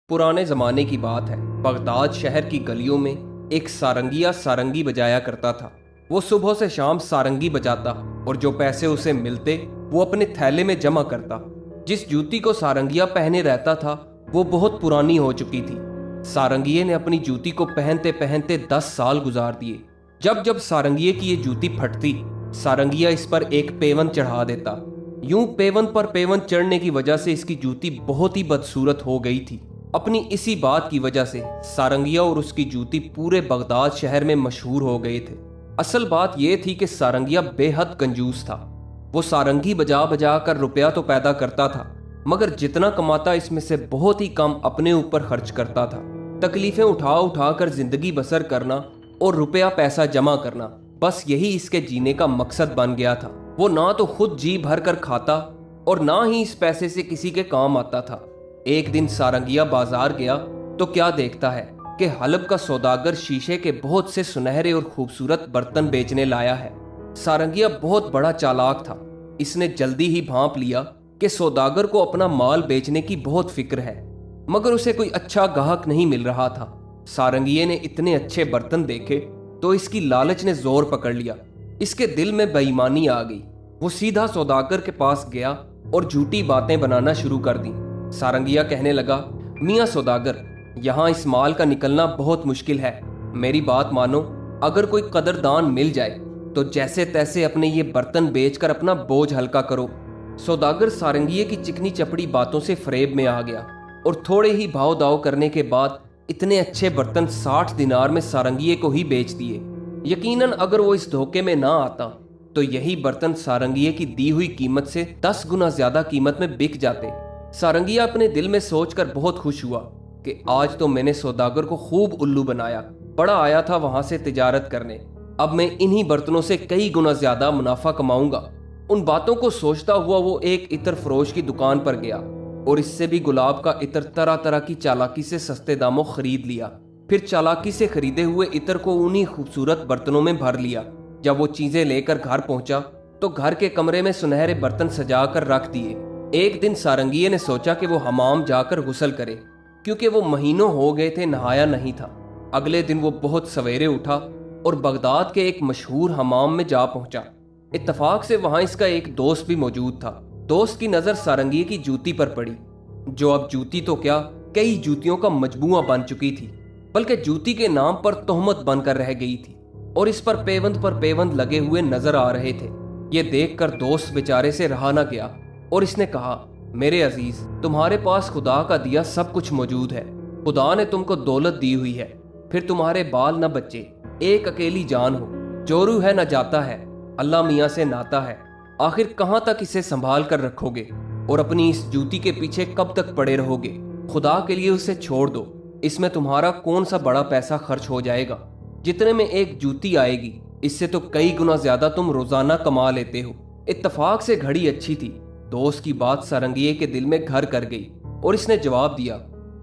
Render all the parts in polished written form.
पुराने जमाने की बात है। बगदाद शहर की गलियों में एक सारंगिया सारंगी बजाया करता था। वो सुबह से शाम सारंगी बजाता और जो पैसे उसे मिलते वो अपने थैले में जमा करता। जिस जूती को सारंगिया पहने रहता था वो बहुत पुरानी हो चुकी थी। सारंगिये ने अपनी जूती को पहनते पहनते 10 साल गुजार दिए। जब जब सारंगिये की ये जूती फटती, सारंगिया इस पर एक पेवन चढ़ा देता। यूं पेवन पर पेवन चढ़ने की वजह से इसकी जूती बहुत ही बदसूरत हो गई थी। अपनी इसी बात की वजह से सारंगिया और उसकी जूती पूरे बगदाद शहर में मशहूर हो गए थे। असल बात यह थी कि सारंगिया बेहद कंजूस था। वो सारंगी बजा बजा कर रुपया तो पैदा करता था, मगर जितना कमाता इसमें से बहुत ही कम अपने ऊपर खर्च करता था। तकलीफें उठा उठा कर जिंदगी बसर करना और रुपया पैसा जमा करना, बस यही इसके जीने का मकसद बन गया था। वो ना तो खुद जी भर कर खाता और ना ही इस पैसे से किसी के काम आता था। एक दिन सारंगिया बाजार गया तो क्या देखता है कि हलब का सौदागर शीशे के बहुत से सुनहरे और खूबसूरत बर्तन बेचने लाया है। सारंगिया बहुत बड़ा चालाक था। इसने जल्दी ही भांप लिया कि सौदागर को अपना माल बेचने की बहुत फिक्र है, मगर उसे कोई अच्छा गाहक नहीं मिल रहा था। सारंगिये ने इतने अच्छे बर्तन देखे तो इसकी लालच ने जोर पकड़ लिया। इसके दिल में बेईमानी आ गई। वो सीधा सौदागर के पास गया और झूठी बातें बनाना शुरू कर दी। सारंगिया कहने लगा, मियाँ सौदागर, यहाँ इस माल का निकलना बहुत मुश्किल है। मेरी बात मानो, अगर कोई कदरदान मिल जाए तो जैसे तैसे अपने ये बर्तन बेचकर अपना बोझ हल्का करो। सौदागर सारंगिये की चिकनी चपड़ी बातों से फरेब में आ गया और थोड़े ही भाव दाव करने के बाद इतने अच्छे बर्तन 60 दिनार में सारंगिये को ही बेच दिए। यकीनन अगर वो इस धोखे में ना आता तो यही बर्तन सारंगिये की दी हुई कीमत से 10 गुना ज्यादा कीमत में बिक जाते। सारंगिया अपने दिल में सोचकर बहुत खुश हुआ कि आज तो मैंने सौदागर को खूब उल्लू बनाया। बड़ा आया था वहां से तिजारत करने, अब मैं इन्हीं बर्तनों से कई गुना ज्यादा मुनाफा कमाऊंगा। उन बातों को सोचता हुआ वो एक इत्र फरोश की दुकान पर गया और इससे भी गुलाब का इत्र तरह तरह की चालाकी से सस्ते दामों खरीद लिया। फिर चालाकी से खरीदे हुए इत्र को उन्हीं खूबसूरत बर्तनों में भर लिया। जब वो चीजें लेकर घर पहुंचा तो घर के कमरे में सुनहरे बर्तन सजा कर रख दिए। एक दिन सारंगिये ने सोचा कि वो हमाम जाकर गुस्ल करे, क्योंकि वो महीनों हो गए थे नहाया नहीं था। अगले दिन वो बहुत सवेरे उठा और बगदाद के एक मशहूर हमाम में जा पहुंचा। इत्तफाक से वहां इसका एक दोस्त भी मौजूद था। दोस्त की नजर सारंगिये की जूती पर पड़ी, जो अब जूती तो क्या कई जूतियों का मजबूआ बन चुकी थी, बल्कि जूती के नाम पर तोहमत बनकर रह गई थी और इस पर पेवंद लगे हुए नजर आ रहे थे। ये देखकर दोस्त बेचारे से रहा न गया और इसने कहा, मेरे अजीज, तुम्हारे पास खुदा का दिया सब कुछ मौजूद है। खुदा ने तुमको दौलत दी हुई है, फिर तुम्हारे बाल न बच्चे, एक अकेली जान हो, जोरू है न जाता है, अल्लाह मियाँ से नाता है। आखिर कहाँ तक इसे संभाल कर रखोगे और अपनी इस जूती के पीछे कब तक पड़े रहोगे? खुदा के लिए उसे छोड़ दो। इसमें तुम्हारा कौन सा बड़ा पैसा खर्च हो जाएगा? जितने में एक जूती आएगी, इससे तो कई गुना ज्यादा तुम रोजाना कमा लेते हो। इत्तफाक से घड़ी अच्छी थी। दोस्त की बात सारंगिये के दिल में घर कर गई और इसने जवाब दिया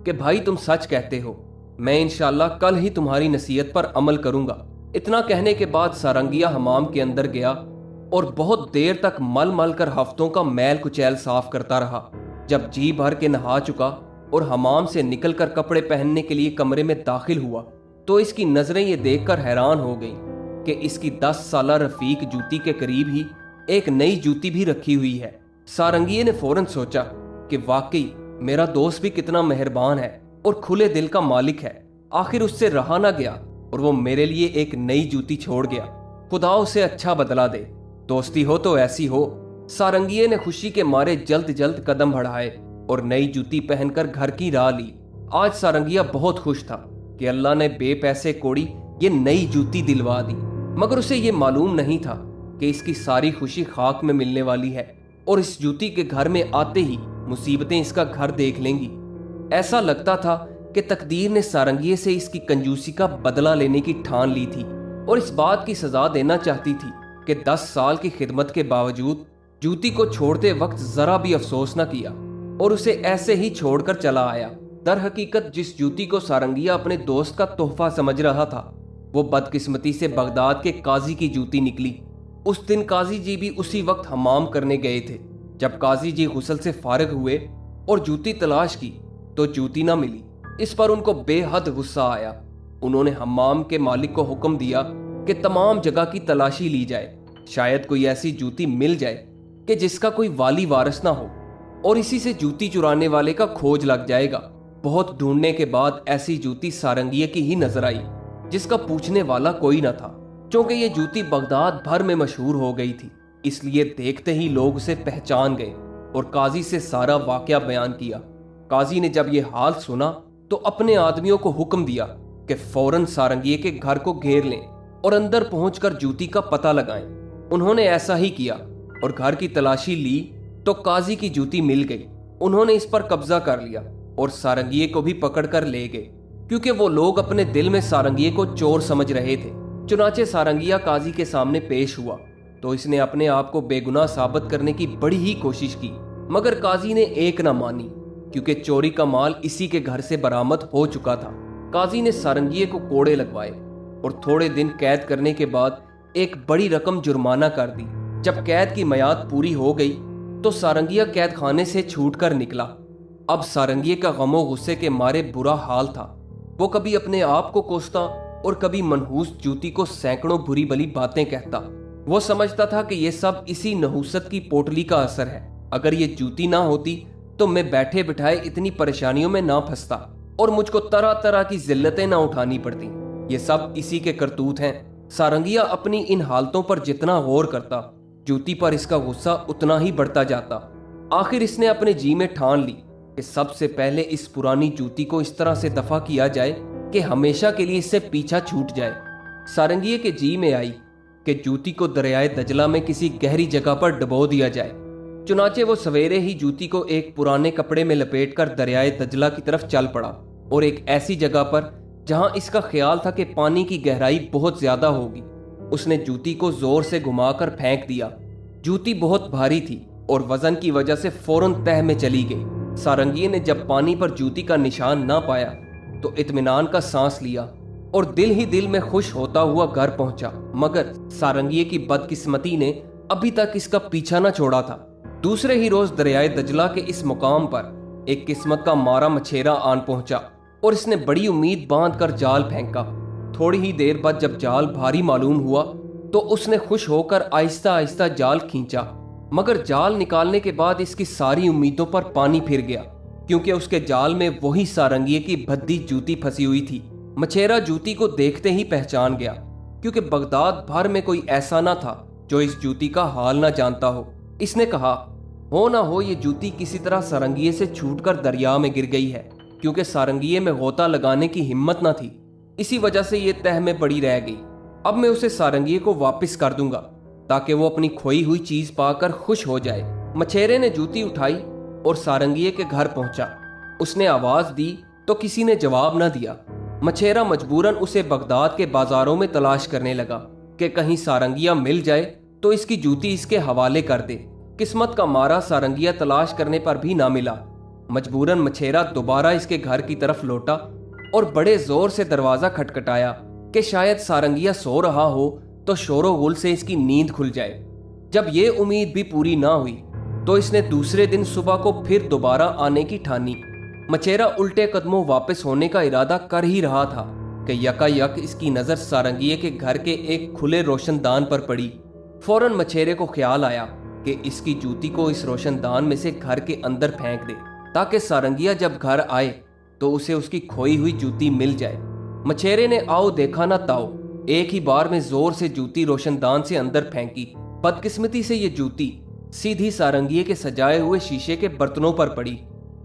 कि भाई, तुम सच कहते हो, मैं इंशाल्लाह कल ही तुम्हारी नसीहत पर अमल करूंगा। इतना कहने के बाद सारंगिया हमाम के अंदर गया और बहुत देर तक मल मल कर हफ्तों का मैल कुचैल साफ करता रहा। जब जी भर के नहा चुका और हमाम से निकलकर कपड़े पहनने के लिए कमरे में दाखिल हुआ तो इसकी नजरें ये देखकर हैरान हो गई कि इसकी 10 साला रफीक जूती के करीब ही एक नई जूती भी रखी हुई है। सारंगिये ने फौरन सोचा कि वाकई मेरा दोस्त भी कितना मेहरबान है और खुले दिल का मालिक है। आखिर उससे रहा ना गया और वो मेरे लिए एक नई जूती छोड़ गया। खुदा उसे अच्छा बदला दे। दोस्ती हो तो ऐसी हो। सारंगिये ने खुशी के मारे जल्द जल्द कदम बढ़ाए और नई जूती पहनकर घर की राह ली। आज सारंगिया बहुत खुश था कि अल्लाह ने बेपैसे कोड़ी ये नई जूती दिलवा दी, मगर उसे ये मालूम नहीं था कि इसकी सारी खुशी खाक में मिलने वाली है और इस जूती के घर में आते ही मुसीबतें इसका घर देख लेंगी। ऐसा लगता था कि तकदीर ने सारंगिये से इसकी कंजूसी का बदला लेने की ठान ली थी और इस बात की सजा देना चाहती थी कि 10 साल की खिदमत के बावजूद जूती को छोड़ते वक्त जरा भी अफसोस न किया और उसे ऐसे ही छोड़कर चला आया। दर हकीकत जिस जूती को सारंगिया अपने दोस्त का तोहफा समझ रहा था, वो बदकिस्मती से बगदाद के काजी की जूती निकली। उस दिन काजी जी भी उसी वक्त हमाम करने गए थे। जब काजी जी गुस्ल से फारिग हुए और जूती तलाश की तो जूती ना मिली। इस पर उनको बेहद गुस्सा आया। उन्होंने हम्माम के मालिक को हुक्म दिया कि तमाम जगह की तलाशी ली जाए, शायद कोई ऐसी जूती मिल जाए कि जिसका कोई वाली वारिस ना हो और इसी से जूती चुराने वाले का खोज लग जाएगा। बहुत ढूंढने के बाद ऐसी जूती सारंगिये की ही नजर आई, जिसका पूछने वाला कोई न था। क्योंकि ये जूती बगदाद भर में मशहूर हो गई थी, इसलिए देखते ही लोग उसे पहचान गए और काजी से सारा वाकया बयान किया। काजी ने जब ये हाल सुना तो अपने आदमियों को हुक्म दिया कि फौरन सारंगिये के घर को घेर लें और अंदर पहुंचकर जूती का पता लगाएं। उन्होंने ऐसा ही किया और घर की तलाशी ली तो काजी की जूती मिल गई। उन्होंने इस पर कब्जा कर लिया और सारंगिये को भी पकड़कर ले गए, क्योंकि वो लोग अपने दिल में सारंगिये को चोर समझ रहे थे। चुनाचे सारंगिया काजी के सामने पेश हुआ तो इसने अपने आप को बेगुनाह साबित करने की बड़ी ही कोशिश की, मगर काजी ने एक न मानी, क्योंकि चोरी का माल इसी के घर से बरामद हो चुका था। काजी ने सारंगिये को कोड़े लगवाए और थोड़े दिन कैद करने के बाद एक बड़ी रकम जुर्माना कर दी। जब कैद की मियाद पूरी हो गई तो सारंगिया कैद खाने से छूटकर निकला। अब सारंगिये का गमो गुस्से के मारे बुरा हाल था। वो कभी अपने आप को कोसता और कभी मनहूस जूती को सैकड़ों बुरी भली बातें कहता। वो समझता था कि ये सब इसी नहूसत की पोटली का असर है। अगर ये जूती ना होती तो मैं बैठे बिठाए इतनी परेशानियों में ना फंसता और मुझको तरह तरह की जिल्लतें ना उठानी पड़ती। ये सब इसी के करतूत हैं। सारंगिया अपनी इन हालतों पर जितना गौर करता, जूती पर इसका गुस्सा उतना ही बढ़ता जाता। आखिर इसने अपने जी में ठान ली कि सबसे पहले इस पुरानी जूती को इस तरह से दफा किया जाए कि हमेशा के लिए इससे पीछा छूट जाए। सारंगिये के जी में आई कि जूती को दरियाए दजला में किसी गहरी जगह पर डुबो दिया जाए। चुनाचे वो सवेरे ही जूती को एक पुराने कपड़े में लपेटकर दरियाए दजला की तरफ चल पड़ा और एक ऐसी जगह पर जहां इसका ख्याल था कि पानी की गहराई बहुत ज्यादा होगी, उसने जूती को जोर से घुमाकर फेंक दिया। जूती बहुत भारी थी और वजन की वजह से फौरन तह में चली गई। सारंगिये ने जब पानी पर जूती का निशान ना पाया तो इत्मीनान का सांस लिया और दिल ही दिल में खुश होता हुआ घर पहुंचा। मगर सारंगिये की बदकिस्मती ने अभी तक इसका पीछा न छोड़ा था। दूसरे ही रोज दरियाए दजला के इस मुकाम पर एक किस्मत का मारा मछेरा आन पहुंचा और इसने बड़ी उम्मीद बांध कर जाल फेंका। थोड़ी ही देर बाद जब जाल भारी मालूम हुआ तो उसने खुश होकर आहिस्ता आहिस्ता जाल खींचा, मगर जाल निकालने के बाद इसकी सारी उम्मीदों पर पानी फिर गया, क्योंकि उसके जाल में वही सारंगिये की भद्दी जूती फंसी हुई थी। मछेरा जूती को देखते ही पहचान गया, क्योंकि बगदाद भर में कोई ऐसा ना था जो इस जूती का हाल ना जानता हो। इसने कहा, हो ना हो ये जूती किसी तरह सारंगिये से छूटकर दरिया में गिर गई है, क्योंकि सारंगिये में गोता लगाने की हिम्मत ना थी, इसी वजह से ये तह में पड़ी रह गई। अब मैं उसे सारंगिये को वापस कर दूंगा ताकि वो अपनी खोई हुई चीज पाकर खुश हो जाए। मछेरे ने जूती उठाई और सारंगिये के घर पहुंचा। उसने आवाज दी तो किसी ने जवाब न दिया। मछेरा मजबूरन उसे बगदाद के बाजारों में तलाश करने लगा कि कहीं सारंगिया मिल जाए तो इसकी जूती इसके हवाले कर दे। किस्मत का मारा सारंगिया तलाश करने पर भी ना मिला। मजबूरन मछेरा दोबारा इसके घर की तरफ लौटा और बड़े जोर से दरवाजा खटखटाया कि शायद सारंगिया सो रहा हो तो शोरो गुल से इसकी नींद खुल जाए। जब ये उम्मीद भी पूरी ना हुई तो इसने दूसरे दिन सुबह को फिर दोबारा आने की ठानी। मछेरा उल्टे कदमों वापस होने का इरादा कर ही रहा था कि यकायक इसकी नजर सारंगिये के घर के एक खुले रोशनदान पर पड़ी। फौरन मछेरे को ख्याल आया कि इसकी जूती को इस रोशनदान में से घर के अंदर फेंक दे, ताकि सारंगिया जब घर आए तो उसे उसकी खोई हुई जूती मिल जाए। मछेरे ने आओ देखा ना ताओ, एक ही बार में जोर से जूती रोशनदान से अंदर फेंकी। बदकिस्मती से ये जूती सीधी सारंगिये के सजाए हुए शीशे के बर्तनों पर पड़ी।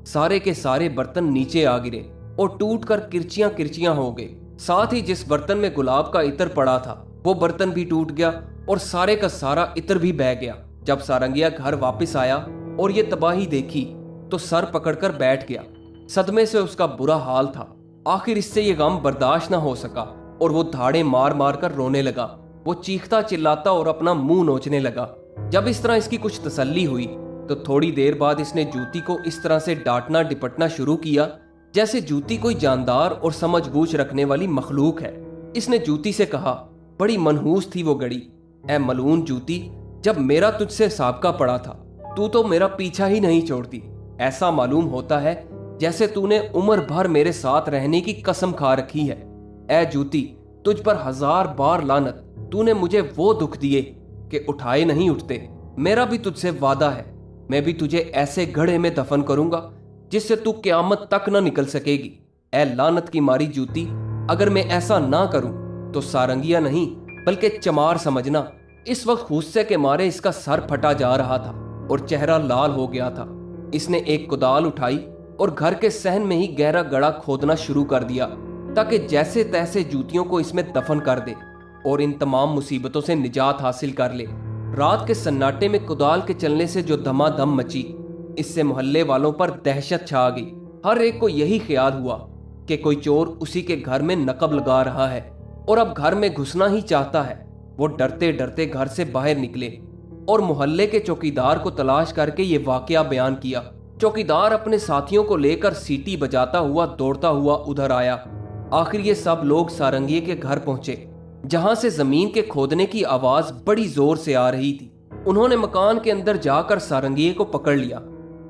सारे के सारे बर्तन नीचे आ गिरे और टूटकर किरचियां किरचियां हो गए। साथ ही जिस बर्तन में गुलाब का इत्र पड़ा था वो बर्तन भी टूट गया और सारे का सारा इत्र भी बह गया। जब सारंगिया घर वापस आया और ये तबाही देखी तो सर पकड़कर बैठ गया। सदमे से उसका बुरा हाल था। आखिर इससे ये गम बर्दाश्त न हो सका और वो धाड़े मार मार कर रोने लगा। वो चीखता चिल्लाता और अपना मुंह नोचने लगा। जब इस तरह इसकी कुछ तसल्ली हुई तो थोड़ी देर बाद इसने जूती को इस तरह से डांटना डिपटना शुरू किया जैसे जूती कोई जानदार और समझबूझ रखने वाली मखलूक है। इसने जूती से कहा, बड़ी मनहूस थी वो घड़ी, ऐ मलून जूती, जब मेरा तुझसे साबका पड़ा था तू तो मेरा पीछा ही नहीं छोड़ती। ऐसा मालूम होता है जैसे तूने उम्र भर मेरे साथ रहने की कसम खा रखी है। ए जूती, तुझ पर 1000 बार लानत। तूने मुझे वो दुख दिए कि उठाए नहीं उठते। मेरा भी तुझसे वादा है, मैं भी तुझे ऐसे गड्ढे में दफन करूंगा जिससे तू क़यामत तक ना निकल सकेगी। ए लानत की मारी जूती, अगर मैं ऐसा ना करूं तो सारंगिया नहीं बल्कि चमार समझना। इस वक्त गुस्से के मारे इसका सर फटा जा रहा था और चेहरा लाल हो गया था। इसने एक कुदाल उठाई और घर के सहन में ही गहरा गड्ढा खोदना शुरू कर दिया ताकि जैसे तैसे जूतियों को इसमें दफन कर दे और इन तमाम मुसीबतों से निजात हासिल कर ले। रात के सन्नाटे में कुदाल के चलने से जो धमाधम मची, इससे मोहल्ले वालों पर दहशत छा गई। हर एक को यही ख्याल हुआ कि कोई चोर उसी के घर में नकब लगा रहा है और अब घर में घुसना ही चाहता है। वो डरते डरते घर से बाहर निकले और मोहल्ले के चौकीदार को तलाश करके ये वाकया बयान किया। चौकीदार अपने साथियों को लेकर सीटी बजाता हुआ दौड़ता हुआ उधर आया। आखिर ये सब लोग सारंगिये के घर पहुंचे, जहां से जमीन के खोदने की आवाज बड़ी जोर से आ रही थी। उन्होंने मकान के अंदर जाकर सारंगिये को पकड़ लिया।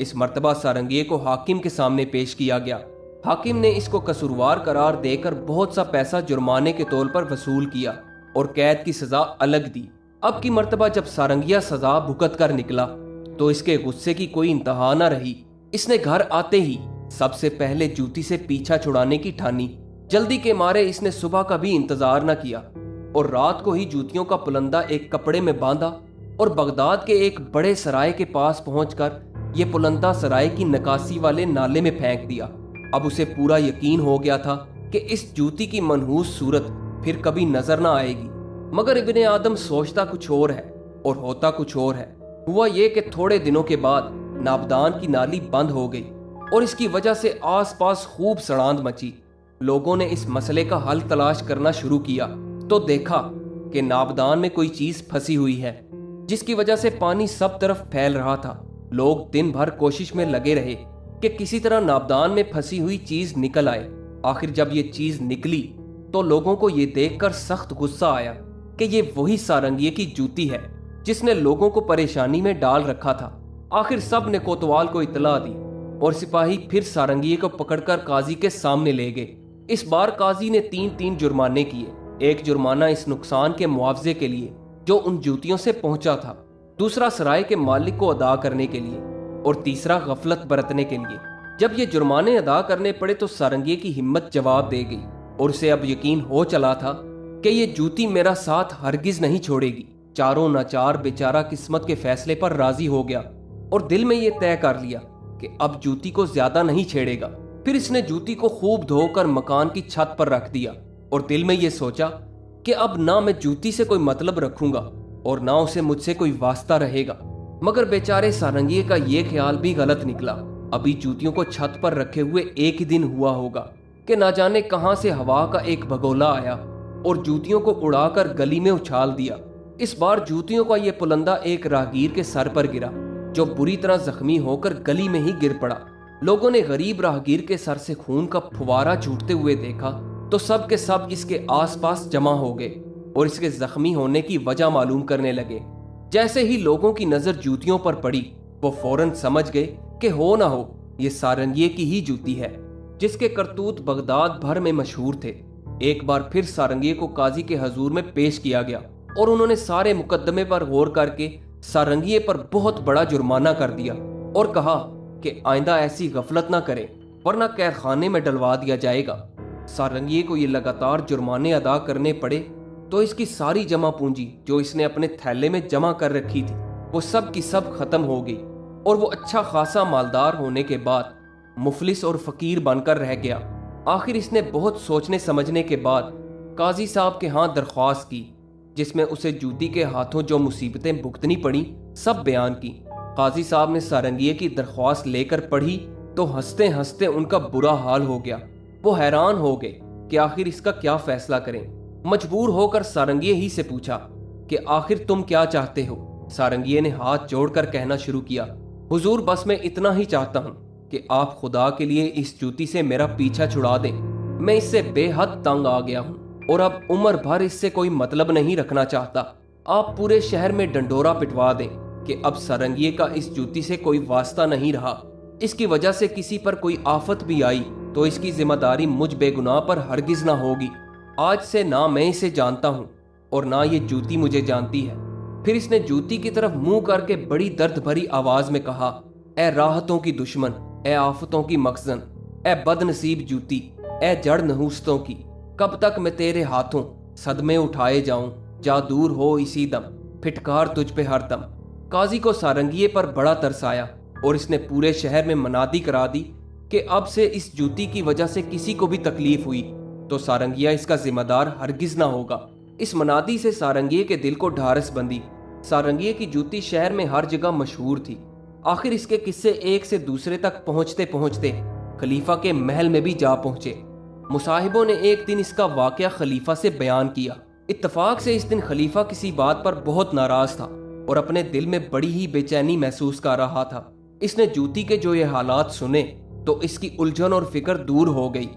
इस मर्तबा सारंगिये को हाकिम के सामने पेश किया गया। हाकिम ने इसको कसूरवार करार देकर बहुत सा पैसा जुर्माने के तौर पर वसूल किया और कैद की सजा अलग दी। अब की मर्तबा जब सारंगिया सजा भुगत कर निकला तो इसके गुस्से की कोई इंतहा न रही। इसने घर आते ही सबसे पहले जूती से पीछा छुड़ाने की ठानी। जल्दी के मारे इसने सुबह का भी इंतजार न किया और रात को ही जूतियों का पुलंदा एक कपड़े में बांधा और बगदाद के एक बड़े सराय के पास पहुंचकर ये पुलंदा सराय की नकासी वाले नाले में फेंक दिया। अब उसे पूरा यकीन हो गया था कि इस जूती की मनहूस सूरत फिर कभी नजर ना आएगी। मगर इब्ने आदम सोचता कुछ और है और होता कुछ और है। हुआ ये कि थोड़े दिनों के बाद नाबदान की नाली बंद हो गई और इसकी वजह से आसपास खूब सड़ांध मची। लोगों ने इस मसले का हल तलाश करना शुरू किया तो देखा कि नाबदान में कोई चीज फंसी हुई है, जिसकी वजह से पानी सब तरफ फैल रहा था। लोग दिन भर कोशिश में लगे रहे कि किसी तरह नाबदान में फंसी हुई चीज निकल आए। आखिर जब ये चीज निकली तो लोगों को ये देखकर सख्त गुस्सा आया कि ये वही सारंगिये की जूती है जिसने लोगों को परेशानी में डाल रखा था। आखिर सब ने कोतवाल को इतला दी और सिपाही फिर सारंगिये को पकड़कर काजी के सामने ले गए। इस बार काजी ने 3-3 जुर्माने किए। एक जुर्माना इस नुकसान के मुआवजे के लिए जो उन जूतियों से पहुंचा था, दूसरा सराय के मालिक को अदा करने के लिए और तीसरा गफलत बरतने के लिए। जब ये जुर्माने अदा करने पड़े तो सारंगिये की हिम्मत जवाब दे गई और उसे अब यकीन हो चला था कि ये जूती मेरा साथ हरगिज नहीं छोड़ेगी। चारों नाचार बेचारा किस्मत के फैसले पर राजी हो गया और दिल में ये तय कर लिया कि अब जूती को ज्यादा नहीं छेड़ेगा। फिर इसने जूती को खूब धोकर मकान की छत पर रख दिया और दिल में ये सोचा कि अब ना मैं जूती से कोई मतलब रखूंगा और ना उसे मुझसे कोई वास्ता रहेगा। मगर बेचारे सारंगिये का ये ख्याल भी गलत निकला। अभी जूतियों को छत पर रखे हुए एक ही दिन हुआ होगा कि ना जाने कहां से हवा का एक भगोला आया और जूतियों को उड़ाकर गली में उछाल दिया। इस बार जूतियों का ये पुलंदा एक राहगीर के सर पर गिरा, जो बुरी तरह जख्मी होकर गली में ही गिर पड़ा। लोगों ने गरीब राहगीर के सर से खून का फुवारा छूटते हुए देखा तो सब के सब इसके आसपास जमा हो गए और इसके जख्मी होने की वजह मालूम करने लगे। जैसे ही लोगों की नजर जूतियों पर पड़ी, वो फौरन समझ गए कि हो ना हो ये सारंगिये की ही जूती है, जिसके करतूत बगदाद भर में मशहूर थे। एक बार फिर सारंगिये को काजी के हजूर में पेश किया गया और उन्होंने सारे मुकदमे पर गौर करके सारंगिये पर बहुत बड़ा जुर्माना कर दिया और कहा कि आइंदा ऐसी गफलत ना करें वरना कैद खाने में डलवा दिया जाएगा। सारंगिये को ये लगातार जुर्माने अदा करने पड़े तो इसकी सारी जमा पूंजी जो इसने अपने थैले में जमा कर रखी थी वो सब की सब खत्म हो गई और वो अच्छा खासा मालदार होने के बाद मुफलिस और फकीर बनकर रह गया। आखिर इसने बहुत सोचने समझने के बाद काजी साहब के यहाँ दरख्वास्त की, जिसमें उसे जूती के हाथों जो मुसीबतें भुगतनी पड़ी सब बयान की। काजी साहब ने सारंगिये की दरख्वास्त लेकर पढ़ी तो हंसते हंसते उनका बुरा हाल हो गया। वो हैरान हो गए कि आखिर इसका क्या फैसला करें। मजबूर होकर सारंगिये ही से पूछा कि आखिर तुम क्या चाहते हो। सारंगिये ने हाथ जोड़कर कहना शुरू किया, हुजूर बस मैं इतना ही चाहता हूँ कि आप खुदा के लिए इस जूती से मेरा पीछा छुड़ा दें। मैं इससे बेहद तंग आ गया हूँ और अब उम्र भर इससे कोई मतलब नहीं रखना चाहता। आप पूरे शहर में डंडोरा पिटवा दें कि अब सारंगिये का इस जूती से कोई वास्ता नहीं रहा। इसकी वजह से किसी पर कोई आफत भी आई तो इसकी जिम्मेदारी मुझ बेगुनाह पर हरगिज ना होगी। आज से ना मैं इसे जानता हूँ और ना ये जूती मुझे जानती है। फिर इसने जूती की तरफ मुंह करके बड़ी दर्द भरी आवाज में कहा, ए राहतों की दुश्मन, ए आफतों की मखजन, ए बदनसीब जूती, ए जड़ नहूस्तों की, कब तक मैं तेरे हाथों सदमे उठाए जाऊं, जा दूर हो इसी दम, फिटकार तुझ पे हर दम। काजी को सारंगिये पर बड़ा तरस आया और इसने पूरे शहर में मनादी करा दी कि अब से इस जूती की वजह से किसी को भी तकलीफ हुई तो सारंगिया इसका जिम्मेदार हरगिज ना होगा। इस मनादी से सारंगिये के दिल को ढारस बंदी। सारंगिये की जूती शहर में हर जगह मशहूर थी। आखिर इसके किस्से एक से दूसरे तक पहुंचते पहुंचते खलीफा के महल में भी जा पहुंचे। मुसाहिबों ने एक दिन इसका वाकया खलीफा से बयान किया। इत्तफाक से इस दिन खलीफा किसी बात पर बहुत नाराज था और अपने दिल में बड़ी ही बेचैनी महसूस कर रहा था। इसने जूती के जो ये हालात सुने तो इसकी उलझन और फिक्र दूर हो गई।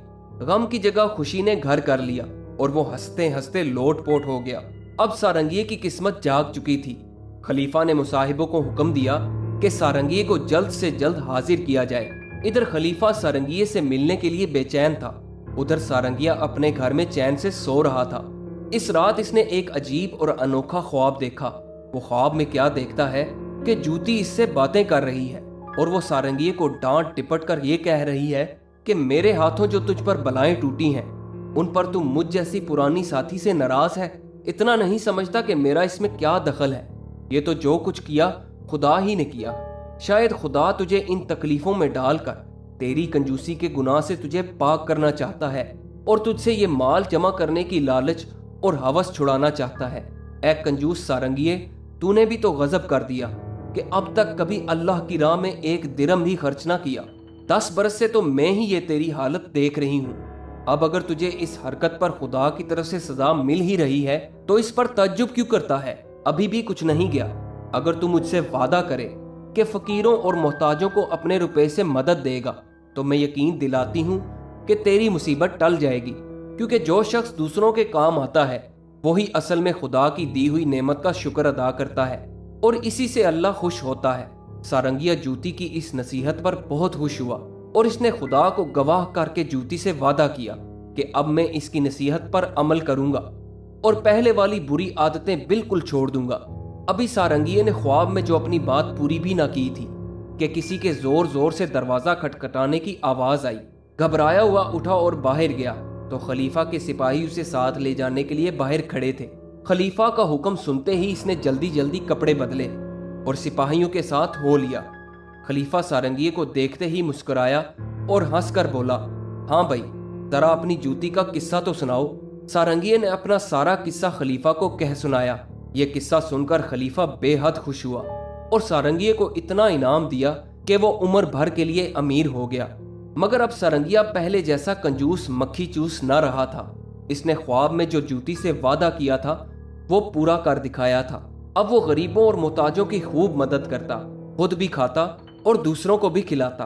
गम की जगह खुशी ने घर कर लिया और वो हंसते हंसते लोट पोट हो गया। अब सारंगिये की किस्मत जाग चुकी थी। खलीफा ने मुसाहिबों को हुक्म दिया कि सारंगिये को जल्द से जल्द हाजिर किया जाए। इधर खलीफा सारंगिये से मिलने के लिए बेचैन था, उधर सारंगिया अपने घर में चैन से सो रहा था। इस रात इसने एक अजीब और अनोखा ख्वाब देखा। वो ख्वाब में क्या देखता है कि जूती इससे बातें कर रही है और वो सारंगिये को डांट टिपट कर ये कह रही है कि मेरे हाथों जो तुझ पर बलाएं टूटी हैं उन पर तू मुझ जैसी पुरानी साथी से नाराज है। इतना नहीं समझता कि मेरा इसमें क्या दखल है। ये तो जो कुछ किया खुदा ही ने किया। शायद खुदा तुझे इन तकलीफों में डालकर तेरी कंजूसी के गुनाह से तुझे पाक करना चाहता है और तुझसे ये माल जमा करने की लालच और हवस छुड़ाना चाहता है। ऐ कंजूस सारंगिये, तूने भी तो गजब कर दिया कि अब तक कभी अल्लाह की राह में एक दिरहम भी खर्च ना किया। 10 बरस से तो मैं ही ये तेरी हालत देख रही हूँ। अब अगर तुझे इस हरकत पर खुदा की तरफ से सजा मिल ही रही है तो इस पर तज्जुब क्यों करता है? अभी भी कुछ नहीं गया। अगर तू मुझसे वादा करे कि फकीरों और मोहताजों को अपने रुपए से मदद देगा तो मैं यकीन दिलाती हूँ कि तेरी मुसीबत टल जाएगी, क्योंकि जो शख्स दूसरों के काम आता है वही असल में खुदा की दी हुई नेमत का शुक्र अदा करता है और इसी से अल्लाह खुश होता है। सारंगिया जूती की इस नसीहत पर बहुत खुश हुआ और इसने खुदा को गवाह करके जूती से वादा किया कि अब मैं इसकी नसीहत पर अमल करूंगा और पहले वाली बुरी आदतें बिल्कुल छोड़ दूंगा। अभी सारंगिये ने ख्वाब में जो अपनी बात पूरी भी ना की थी कि किसी के जोर जोर से दरवाजा खटखटाने की आवाज आई। घबराया हुआ उठा और बाहर गया तो खलीफा के सिपाही उसे साथ ले जाने के लिए बाहर खड़े थे। खलीफा का हुक्म सुनते ही इसने जल्दी जल्दी कपड़े बदले और सिपाहियों के साथ हो लिया। खलीफा सारंगिये को देखते ही मुस्कुराया और हंसकर बोला, हाँ भाई, जरा अपनी जूती का किस्सा तो सुनाओ। सारंगिये ने अपना सारा किस्सा खलीफा को कह सुनाया। यह किस्सा सुनकर खलीफा बेहद खुश हुआ और सारंगिये को इतना इनाम दिया कि वो उम्र भर के लिए अमीर हो गया। मगर अब सारंगिया पहले जैसा कंजूस मक्खी चूस न रहा था। इसने ख्वाब में जो जूती से वादा किया था वो पूरा कर दिखाया था। अब वो गरीबों और मोहताजों की खूब मदद करता, खुद भी खाता और दूसरों को भी खिलाता।